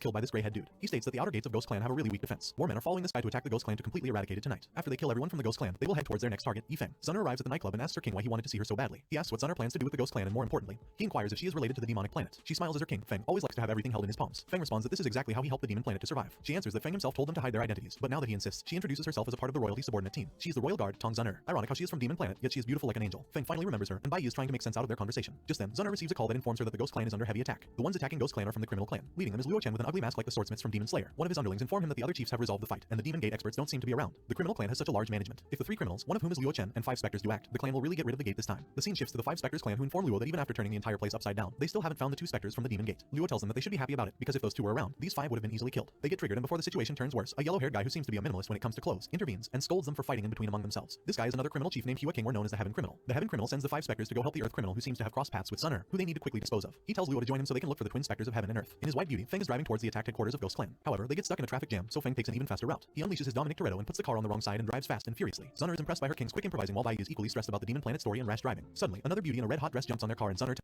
killed by this grey-head dude. He states that the outer gates of Ghost Clan have a really weak defense. War men are following this guy to attack the Ghost Clan to completely eradicate it tonight. After they kill everyone from the Ghost Clan, they will head towards their next target, Yifeng. Zunner arrives at the nightclub and asks her king why he wanted to see her so badly. He asks what Zunner plans to do with the Ghost Clan, and more importantly, he inquires if she is related to the demonic planet. She smiles as her king, Feng, always likes to have everything held in his palms. Feng responds that this is exactly how he helped the demon planet to survive. She answers that Feng himself told them to hide their identities, but now that he insists, she introduces herself as a part of the royalty subordinate team. She is the royal guard, Tong Zunner. Ironic how she is from demon planet, yet she is beautiful like an angel. Feng finally remembers her, and Bai is trying to make sense out of their conversation. Just then, Zunner receives a call that informs her that the Ghost Clan is under heavy attack. The ones attacking Ghost Clan are from the criminal clan. Leading them is Luo Chen with an ugly mask like the swordsmiths from Demon Slayer. One of his underlings inform him that the other chiefs have resolved the fight, and the Demon Gate experts don't seem to be around. The criminal clan has such a large management. If the three criminals, one of whom is Luo Chen, and 5 specters do act, the clan will really get rid of the gate this time. The scene shifts to the 5 specters clan, who inform Luo that even after turning the entire place upside down, they still haven't found the 2 specters from the Demon Gate. Luo tells them that they should be happy about it, because if those 2 were around, these 5 would have been easily killed. They get triggered, and before the situation turns worse, a yellow-haired guy who seems to be a minimalist when it comes to clothes intervenes and scolds them for fighting in between among themselves. This guy is another criminal chief named Hua King, or known as the Heaven Criminal. The Heaven Criminal sends the 5 specters to go help the Earth Criminal, who seems to have crossed paths with Zunner, who they need to quickly dispose of. He tells Luo to join him so they can look for the twin specters of Heaven and Earth. In his white beauty, Feng is driving towards the attacked headquarters of Ghost Clan. However, they get stuck in a traffic jam, so Feng takes an even faster route. He unleashes his Dominic Toretto and puts the car on the wrong side and drives fast and furiously. Zunner is impressed by her king's quick improvising, while Bai is equally stressed about the demon planet story and rash driving. Suddenly, another beauty in a red-hot dress jumps on their car, and Zunner,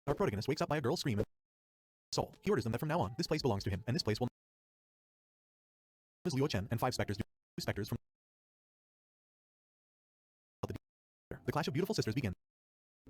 our protagonist, wakes up by a girl's scream and soul. He orders them that from now on, this place belongs to him, and this place will is Luo Chen and 5 specters from the clash of beautiful sisters begins.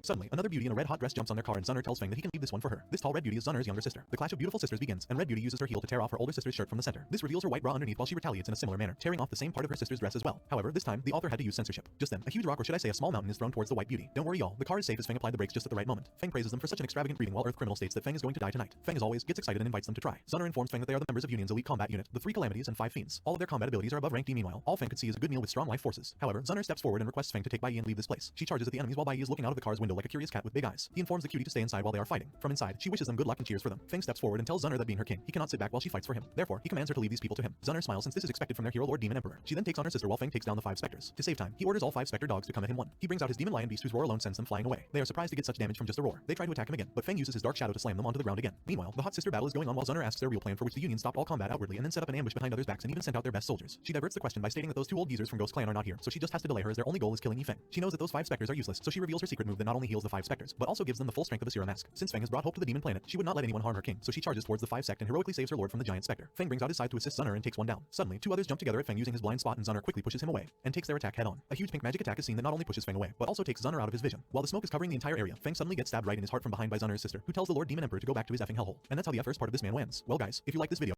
Suddenly, another beauty in a red-hot dress jumps on their car, and Zunner tells Feng that he can leave this one for her. This tall red beauty is Zunner's younger sister. The clash of beautiful sisters begins, and Red Beauty uses her heel to tear off her older sister's shirt from the center. This reveals her white bra underneath while she retaliates in a similar manner, tearing off the same part of her sister's dress as well. However, this time, the author had to use censorship. Just then, a huge rock, or should I say a small mountain, is thrown towards the white beauty. Don't worry y'all, the car is safe as Feng applied the brakes just at the right moment. Feng praises them for such an extravagant greeting, while Earth Criminal states that Feng is going to die tonight. Feng, as always, gets excited and invites them to try. Zunner informs Feng that they are the members of Union's elite combat unit, the 3 Calamities and 5 Fiends. All of their combat abilities are above rank D. Meanwhile, all Feng could see is a good meal with strong life forces. However, Zunner steps forward and requests Feng to take Bai and leave this place. She charges at the enemies while Bai is looking out of the car's window like a curious cat with big eyes. He informs the cutie to stay inside while they are fighting. From inside, she wishes them good luck and cheers for them. Feng steps forward and tells Zunner that being her king, he cannot sit back while she fights for him. Therefore, he commands her to leave these people to him. Zunner smiles since this is expected from their hero Lord Demon Emperor. She then takes on her sister while Feng takes down the 5 specters. To save time, he orders all 5 specter dogs to come at him one. He brings out his demon lion beast whose roar alone sends them flying away. They are surprised to get such damage from just a roar. They try to attack him again, but Feng uses his dark shadow to slam them onto the ground again. Meanwhile, the hot sister battle is going on while Zunner asks their real plan, for which the Union stopped all combat outwardly and then set up an ambush behind others' backs and even sent out their best soldiers. She diverts the question by stating that those 2 old geezers from Ghost Clan are not here, so she just has to delay her as their only goal is killing Yifeng. She knows that those 5 specters are useless, so she reveals her secret move that not only heals the 5 specters, but also gives them the full strength of a Serum mask. Since Feng has brought hope to the demon planet, she would not let anyone harm her king, so she charges towards the 5 sect and heroically saves her lord from the giant specter. Feng brings out his scythe to assist Zunner and takes one down. Suddenly, 2 others jump together at Feng using his blind spot, and Zunner quickly pushes him away and takes their attack head on. A huge pink magic attack is seen that not only pushes Feng away, but also takes Zunner out of his vision. While the smoke is covering the entire area, Feng suddenly gets stabbed right in his heart from behind by Zunner's sister, who tells the Lord Demon Emperor to go back to his effing hellhole. And that's how the first part of this man wins. Well guys, if you like this video,